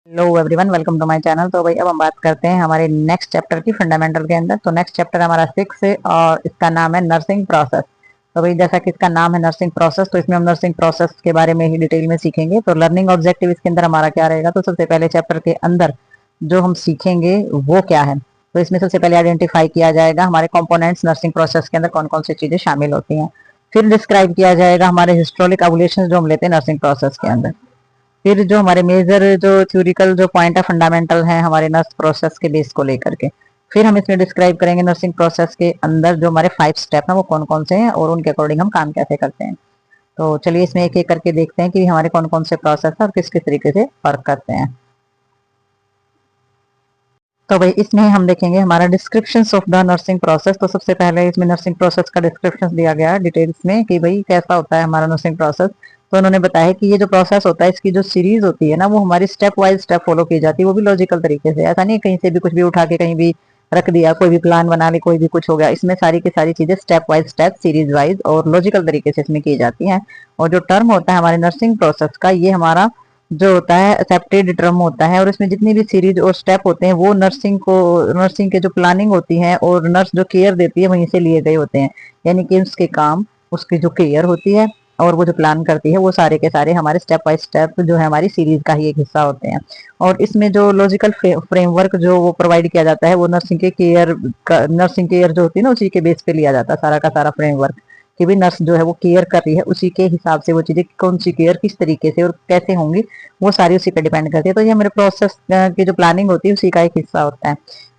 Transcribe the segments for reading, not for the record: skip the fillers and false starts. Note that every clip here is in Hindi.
Hello everyone, welcome to my channel. तो भाई अब हम बात करते हैं हमारे नेक्स्ट चैप्टर की फंडामेंटल के अंदर। तो नेक्स्ट चैप्टर हमारा 6 है और इसका नाम है नर्सिंग प्रोसेस। तो भाई जैसा कि इसका नाम है नर्सिंग प्रोसेस, तो इसमें हम नर्सिंग प्रोसेस के बारे में ही डिटेल में सीखेंगे। तो लर्निंग ऑब्जेक्टिव इसके अंदर हमारा क्या रहेगा, तो सबसे पहले चैप्टर के अंदर जो हम सीखेंगे वो क्या है। तो इसमें सबसे पहले आइडेंटिफाई किया जाएगा हमारे कंपोनेंट्स, नर्सिंग प्रोसेस के अंदर कौन कौन सी चीजें शामिल होती हैं। फिर डिस्क्राइब किया जाएगा हमारे हिस्टोरिक एवोल्यूशन जो हम लेते हैं नर्सिंग प्रोसेस के अंदर। फिर जो हमारे मेजर जो थ्योरिकल जो पॉइंट है फंडामेंटल है हमारे नर्स प्रोसेस के बेस को लेकर के। फिर हम इसमें डिस्क्राइब करेंगे नर्सिंग प्रोसेस के अंदर जो हमारे 5 स्टेप हैं वो कौन कौन से हैं और उनके अकॉर्डिंग हम काम कैसे करते हैं। तो चलिए इसमें एक एक करके देखते हैं कि हमारे कौन कौन से प्रोसेस है और किस किस तरीके से वर्क करते हैं। तो भाई इसमें हम देखेंगे हमारा description of the nursing process. तो सबसे पहले इसमें नर्सिंग प्रोसेस का डिस्क्रिप्शन दिया गया है डिटेल्स में कि भाई कैसा होता है हमारा नर्सिंग प्रोसेस। तो उन्होंने बताया कि ये जो प्रोसेस होता है इसकी जो सीरीज होती है ना वो हमारी स्टेप वाइज स्टेप फॉलो की जाती है, वो भी लॉजिकल तरीके से। ऐसा नहीं कहीं से भी कुछ भी उठा के कहीं भी रख दिया, कोई भी प्लान बना ली, कोई भी कुछ हो गया। इसमें सारी की सारी चीजें step wise step series wise और लॉजिकल तरीके से इसमें की जाती हैं। और जो टर्म होता है हमारे नर्सिंग प्रोसेस का, ये हमारा जो होता है एक्सेप्टेड टर्म होता है और इसमें जितनी भी सीरीज और स्टेप होते हैं वो नर्सिंग के जो प्लानिंग होती है और नर्स जो केयर देती है वहीं से लिए गए होते हैं। यानी कि उसके काम, उसकी जो केयर होती है और वो जो प्लान करती है वो सारे के सारे हमारे स्टेप बाय स्टेप जो है हमारी सीरीज का ही एक हिस्सा होते हैं। और इसमें जो लॉजिकल फ्रेमवर्क जो वो प्रोवाइड किया जाता है वो नर्सिंग केयर जो होती है ना उसी के बेस पे लिया जाता है सारा का सारा फ्रेमवर्क। कि भी नर्स जो है वो केयर कर रही है उसी के हिसाब से वो चीजें कौन सी केयर किस तरीके से और कैसे होंगी वो सारी उसी पे डिपेंड करती है। तो ये हमारे प्रोसेस की जो प्लानिंग होती है उसी का एक हिस्सा होता है।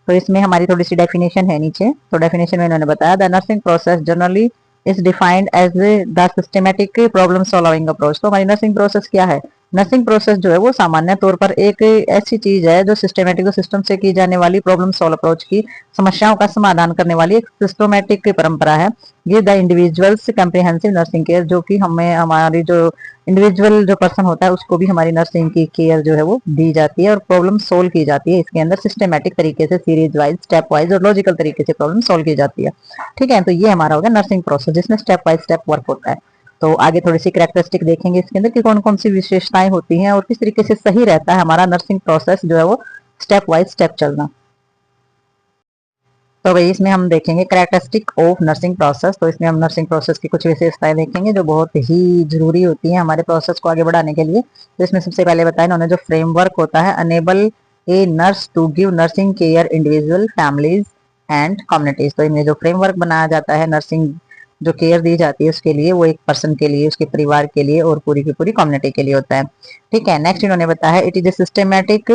तो इसमें हमारी थोड़ी सी डेफिनेशन है नीचे। तो डेफिनेशन में इन्होंने बताया the nursing process generally is defined as the systematic problem solving approach. तो हमारी नर्सिंग प्रोसेस क्या है? नर्सिंग प्रोसेस जो है वो सामान्य तौर पर एक ऐसी चीज है जो सिस्टमेटिक सिस्टम से की जाने वाली प्रॉब्लम सॉल्व अप्रोच की समस्याओं का समाधान करने वाली एक सिस्टमेटिक परंपरा है। ये the individuals comprehensive nursing care, जो कि हमें हमारी जो इंडिविजुअल जो पर्सन होता है उसको भी हमारी नर्सिंग की केयर जो है वो दी जाती है और प्रॉब्लम सोल्व की जाती है। इसके अंदर सिस्टमेटिक तरीके से सीरीज वाइज स्टेप वाइज और लॉजिकल तरीके से प्रॉब्लम सोल्व की जाती है। ठीक है, तो ये हमारा हो गया नर्सिंग प्रोसेस जिसमें स्टेप बाय स्टेप वर्क होता है। तो आगे थोड़ी सी कैरेक्टरिस्टिक देखेंगे इसके अंदर कि कौन कौन सी विशेषताएं होती हैं और किस तरीके से सही रहता है हमारा नर्सिंग प्रोसेस जो है वो स्टेप वाइज स्टेप चलना। तो भाई इसमें हम देखेंगे कैरेक्टरिस्टिक ऑफ नर्सिंग प्रोसेस। तो इसमें हम नर्सिंग प्रोसेस की कुछ विशेषताएं देखेंगे जो बहुत ही जरूरी होती हैं हमारे प्रोसेस को आगे बढ़ाने के लिए। तो इसमें सबसे पहले बताया इन्होंने जो फ्रेमवर्क होता है, enable a nurse to give nursing care individual families and communities. तो इनमें जो फ्रेमवर्क बनाया जाता है नर्सिंग जो केयर दी जाती है उसके लिए, वो एक पर्सन के लिए, उसके परिवार के लिए और पूरी की पूरी कम्युनिटी के लिए होता है। ठीक है, नेक्स्ट इन्होंने बताया it is a systematic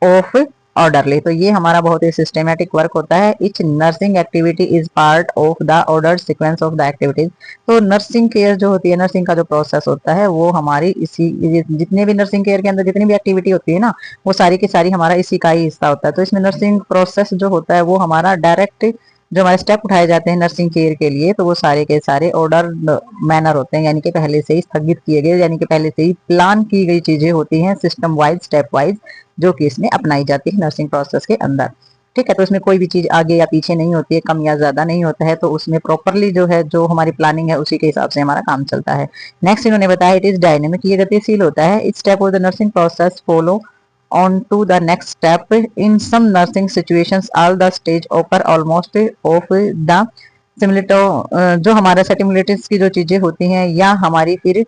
of orderly. तो ये हमारा बहुत ही सिस्टमेटिक वर्क होता है। Etch nursing activity is part of the order sequence of the activities. तो नर्सिंग केयर जो होती है, नर्सिंग का जो प्रोसेस होता है वो हमारी इसी जितने भी नर्सिंग केयर के अंदर जितनी भी एक्टिविटी होती है ना वो सारी की सारी हमारा इसी का ही हिस्सा होता है। तो इसमें नर्सिंग प्रोसेस जो होता है वो हमारा डायरेक्ट जो हमारे स्टेप उठाए जाते हैं नर्सिंग केयर के लिए तो वो सारे के सारे ऑर्डर मैनर होते हैं, यानी कि पहले से ही स्थगित किए गए, यानी कि पहले से ही प्लान की गई चीजें होती हैं सिस्टम वाइज स्टेप वाइज जो कि इसमें अपनाई जाती है नर्सिंग प्रोसेस के अंदर। ठीक है, तो इसमें कोई भी चीज आगे या पीछे नहीं होती है, कम या ज्यादा नहीं होता है। तो उसमें प्रॉपरली जो है जो हमारी प्लानिंग है उसी के हिसाब से हमारा काम चलता है। नेक्स्ट इन्होंने बताया इट इज डायनेमिक, ये गतिशील होता है। इस step of the nursing process follow on to the next step in some nursing situations all the stage offer almost of the सिमुलेटो जो हमारा सेटिमुलेटिव्स की जो चीजें होती हैं या हमारी फिर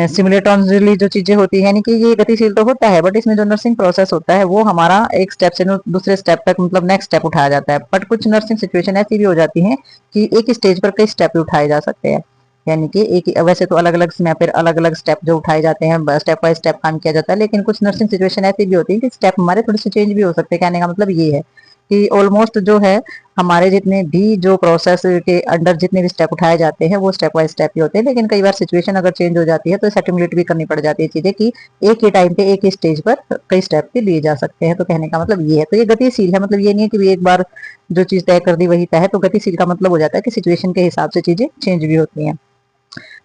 सिमुलेटॉन्सली जो चीजें होती है, यानी कि ये गतिशील तो होता है बट इसमें जो नर्सिंग प्रोसेस होता है वो हमारा एक स्टेप से दूसरे स्टेप तक मतलब नेक्स्ट स्टेप उठाया जाता है। बट कुछ नर्सिंग सिचुएशन ऐसी भी हो जाती है कि एक ही स्टेज पर कई स्टेप उठाए जा सकते हैं, यानी कि एक वैसे तो अलग अलग समय पर अलग अलग स्टेप जो उठाए जाते हैं स्टेप बाय स्टेप काम किया जाता है, लेकिन कुछ नर्सिंग सिचुएशन ऐसी भी होती है कि स्टेप हमारे थोड़े से चेंज भी हो सकते हैं। कहने का मतलब ये है कि ऑलमोस्ट जो है हमारे जितने भी जो प्रोसेस के अंडर जितने भी स्टेप उठाए जाते हैं वो स्टेप बाय स्टेप ही होते हैं, लेकिन कई बार सिचुएशन अगर चेंज हो जाती है तो सेटलमेंट भी करनी पड़ जाती है चीजें कि एक ही टाइम पे एक ही स्टेज पर कई स्टेप भी लिए जा सकते हैं। तो कहने का मतलब ये है। तो ये गतिशील है, मतलब ये नहीं है कि एक बार जो चीज तय कर दी वही तय है। तो गतिशील का मतलब हो जाता है कि सिचुएशन के हिसाब से चीजें चेंज भी होती हैं।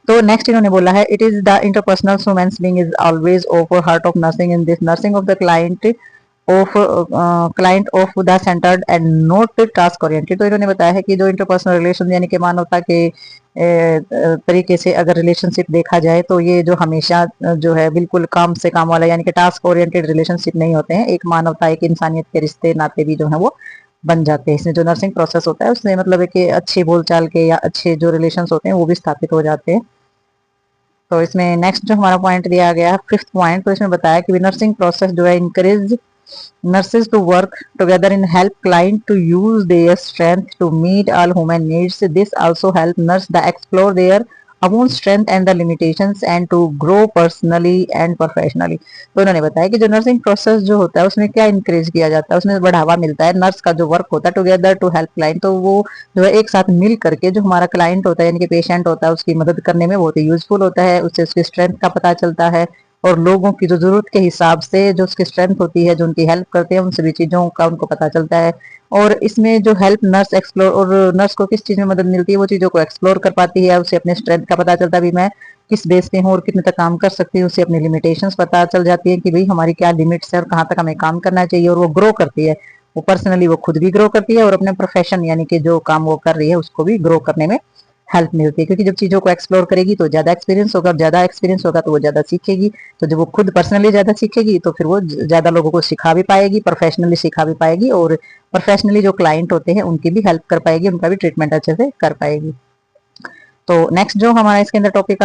तो नेक्स्ट इन्होंने बोला है it is the interpersonal human being is always over heart of nursing in this nursing of the client of client of the centred and not task oriented. तो इन्होंने बताया है कि जो इंटरपर्सनल रिलेशन यानी कि मानवता के तरीके से अगर रिलेशनशिप देखा जाए तो ये जो हमेशा जो है बिल्कुल काम से काम वाला यानी कि टास्क ओरिएंटेड रिलेशनशिप नहीं होते हैं। एक मानवता एक इंसानियत के रिश्ते नाते भी जो है वो बन जाते हैं। इसमें जो नर्सिंग प्रोसेस होता है उसमें मतलब है कि अच्छे बोलचाल के या अच्छे जो रिलेशन होते हैं वो भी स्थापित हो जाते हैं। तो इसमें नेक्स्ट जो हमारा पॉइंट दिया गया है 5th पॉइंट, तो इसमें बताया कि नर्सिंग प्रोसेस जो है encourage nurses to work together and help client to use their strength to meet all human needs. This also help nurse to explore their own strength and the limitations and to grow personally and professionally। तो उन्होंने बताया कि जो नर्सिंग प्रोसेस जो होता है उसमें क्या इंकरेज किया जाता है, उसमें बढ़ावा मिलता है नर्स का जो वर्क होता है टुगेदर टू हेल्प क्लाइंट। तो वो जो है एक साथ मिल करके जो हमारा क्लाइंट होता है यानी कि पेशेंट होता है उसकी मदद करने में बहुत ही यूजफुल होता है। उससे उसकी स्ट्रेंथ का पता चलता है और लोगों की जो जरूरत के हिसाब से जो उसकी स्ट्रेंथ होती है जो उनकी हेल्प करते हैं उन सभी चीजों का उनको पता चलता है। और इसमें जो हेल्प नर्स एक्सप्लोर और नर्स को किस चीज में मदद मिलती है वो चीजों को एक्सप्लोर कर पाती है। उसे अपने स्ट्रेंथ का पता चलता है भी मैं किस बेस पे हूँ और कितने तक काम कर सकती हूँ। उसे अपनी लिमिटेशंस पता चल जाती है कि भाई हमारी क्या लिमिट्स है और कहाँ तक हमें काम करना चाहिए। और वो ग्रो करती है, वो पर्सनली वो खुद भी ग्रो करती है और अपने प्रोफेशन यानी कि जो काम वो कर रही है उसको भी ग्रो करने में हेल्प मिलती है। क्योंकि जब चीजों को एक्सप्लोर करेगी तो ज्यादा एक्सपीरियंस होगा, ज्यादा एक्सपीरियंस होगा तो वो ज्यादा सीखेगी। तो जब वो खुद पर्सनली ज्यादा सीखेगी तो फिर वो ज्यादा लोगों को सिखा भी पाएगी, प्रोफेशनली सिखा भी पाएगी और प्रोफेशनली जो क्लाइंट होते हैं उनकी भी हेल्प कर पाएगी, उनका भी ट्रीटमेंट अच्छे से कर पाएगी। तो नेक्स्ट जो हमारा इसके अंदर टॉपिक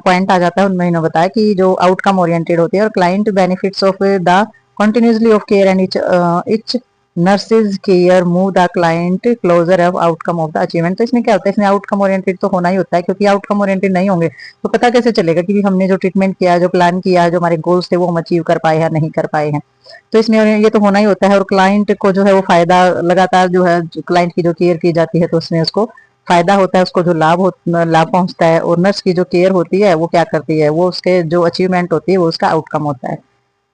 पॉइंट आ जाता है उनमें इन्होंने बताया कि जो आउटकम ओरिएंटेड होती है और client benefits of the continuously of care and each nurses care move the client closer of outcome of the achievement. तो इसमें क्या होता है, इसमें आउटकम ओरिएंटेड तो होना ही होता है क्योंकि आउटकम ओरिएंटेड नहीं होंगे तो पता कैसे चलेगा कि हमने जो ट्रीटमेंट किया, जो प्लान किया, जो हमारे गोल्स थे वो हम अचीव कर पाए या नहीं कर पाए हैं। तो इसमें ये तो होना ही होता है और क्लाइंट को जो है वो फायदा लगातार जो है क्लाइंट की जो केयर की जाती है तो उसमें उसको फायदा होता है, उसको जो लाभ पहुंचता है। और नर्स की जो केयर होती है वो क्या करती है, वो उसके जो अचीवमेंट होती है वो उसका आउटकम होता है।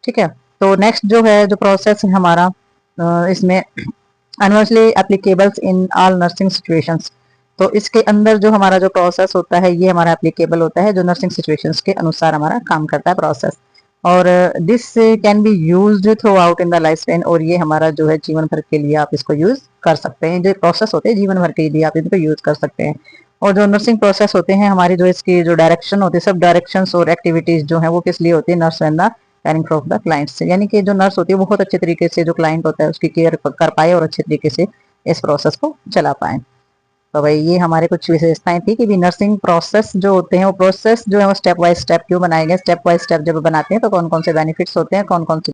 ठीक है, तो नेक्स्ट जो है जो प्रोसेस है हमारा इसमें अनवर्सली एप्लीकेबल्स इन ऑल नर्सिंग सिचुएशंस। तो इसके अंदर जो हमारा जो प्रोसेस होता है ये हमारा एप्लीकेबल होता है जो नर्सिंग सिचुएशंस के अनुसार हमारा काम करता है प्रोसेस। और this can be used through out in the life span. और ये हमारा जो है जीवन भर के लिए आप इसको यूज कर सकते हैं। जो प्रोसेस होते हैं जीवन भर के लिए आप इनको यूज कर सकते हैं। और जो नर्सिंग प्रोसेस होते हैं हमारी जो इसकी जो डायरेक्शन होती है, सब डायरेक्शन और एक्टिविटीज जो है वो किस लिए होती है, nurse and the carrying of the clients. यानी कि जो नर्स होती है बहुत अच्छे तरीके से जो क्लाइंट होता है उसकी केयर कर पाए और अच्छे तरीके से इस प्रोसेस को चला पाए। तो भाई ये हमारे कुछ विशेषताएं थी कि भी नर्सिंग प्रोसेस जो होते हैं वो प्रोसेस जो है वो स्टेप बाय स्टेप क्यों बनाए गए, स्टेप बाय स्टेप जब बनाते हैं तो कौन कौन से बेनिफिट्स होते हैं, कौन कौन से।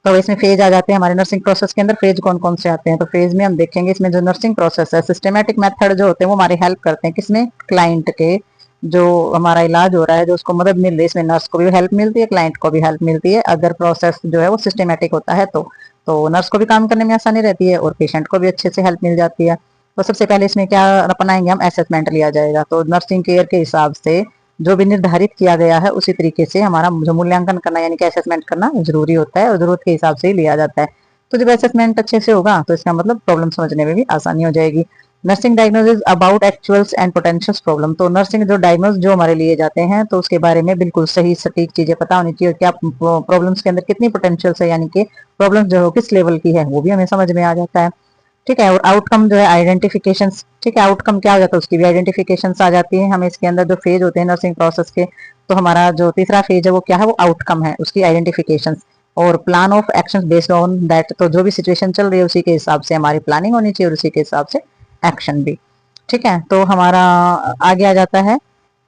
तो इसमें फेज आ जाते हैं हमारे नर्सिंग प्रोसेस के अंदर। फेज कौन कौन से आते हैं, तो फेज में हम देखेंगे इसमें जो नर्सिंग प्रोसेस है सिस्टमेटिक मेथड जो होते हैं वो हमारी हेल्प करते हैं किसमें, क्लाइंट के। जो हमारा इलाज हो रहा है जो उसको मदद मिल रही है इसमें नर्स को भी हेल्प मिलती है, क्लाइंट को भी हेल्प मिलती है। अगर प्रोसेस जो है वो सिस्टमेटिक होता है तो नर्स को भी काम करने में आसानी रहती है और पेशेंट को भी अच्छे से हेल्प मिल जाती है। तो सबसे पहले इसमें क्या अपनाएंगे हम, असेसमेंट लिया जाएगा। तो नर्सिंग केयर के हिसाब से जो भी निर्धारित किया गया है उसी तरीके से हमारा जो मूल्यांकन करना यानी कि असेसमेंट करना जरूरी होता है और जरूरत के हिसाब से ही लिया जाता है। तो जब असेसमेंट अच्छे से होगा तो इसका मतलब प्रॉब्लम समझने में भी आसानी हो जाएगी। Nursing diagnosis about actuals and potential problem. तो नर्सिंग जो डायग्नोस जो हमारे लिए जाते हैं तो उसके बारे में बिल्कुल सही सटीक चीजें पता होनी चाहिए। क्या प्रॉब्लम्स के अंदर कितनी पोटेंशियल है यानी कि प्रॉब्लम जो है किस लेवल की है वो भी हमें समझ में आ जाता है। ठीक है, और आउटकम जो है आइडेंटिफिकेशन। ठीक है, आउटकम क्या हो जाता है उसकी भी आइडेंटिफिकेशन आ जाती है हमें इसके अंदर। जो फेज होते हैं नर्सिंग प्रोसेस के, तो हमारा जो तीसरा फेज है वो क्या है, वो आउटकम है, उसकी आइडेंटिफिकेशन और plan of action based on that. तो जो भी सिचुएशन चल रही है उसी के हिसाब से हमारी प्लानिंग होनी चाहिए और उसी के हिसाब से एक्शन भी। ठीक है, तो हमारा आगे आ जाता है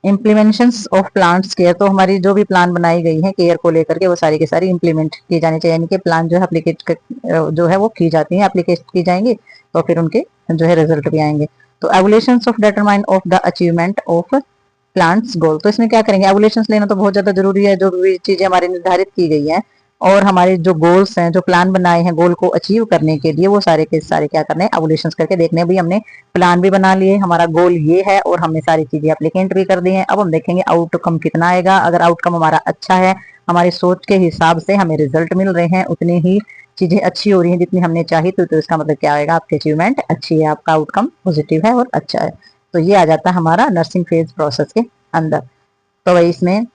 इम्प्लीमेंटेशन ऑफ प्लान्स केयर। तो हमारी जो भी प्लान बनाई गई है केयर को लेकर के वो सारी की सारी इम्प्लीमेंट की जानी चाहिए। यानी कि प्लान जो है एप्लीकेट जो है वो की जाती है, एप्लीकेट की जाएंगी तो फिर उनके जो है रिजल्ट भी आएंगे। तो evolutions of determine of the achievement of plans goal. तो इसमें क्या करेंगे, एवोल्यूशंस लेना तो बहुत ज्यादा जरूरी है। जो भी चीजें हमारी निर्धारित की गई है और हमारे जो गोल्स हैं, जो प्लान बनाए हैं गोल को अचीव करने के लिए, वो सारे के सारे क्या करने हैं, एवोल्यूशंस करके देखने। भी हमने प्लान भी बना लिए, हमारा गोल ये है और हमने सारी चीजें एप्लीकेंट भी कर दी हैं। अब हम देखेंगे आउटकम कितना आएगा। अगर आउटकम हमारा अच्छा है, हमारी सोच के हिसाब से हमें रिजल्ट मिल रहे हैं, उतनी ही चीजें अच्छी हो रही हैं जितनी हमने चाही, तो इसका मतलब क्या आएगा, आपकी अचीवमेंट अच्छी है, आपका आउटकम पॉजिटिव है और अच्छा है। तो ये आ जाता है हमारा नर्सिंग फेज प्रोसेस के अंदर। तो वही इसमें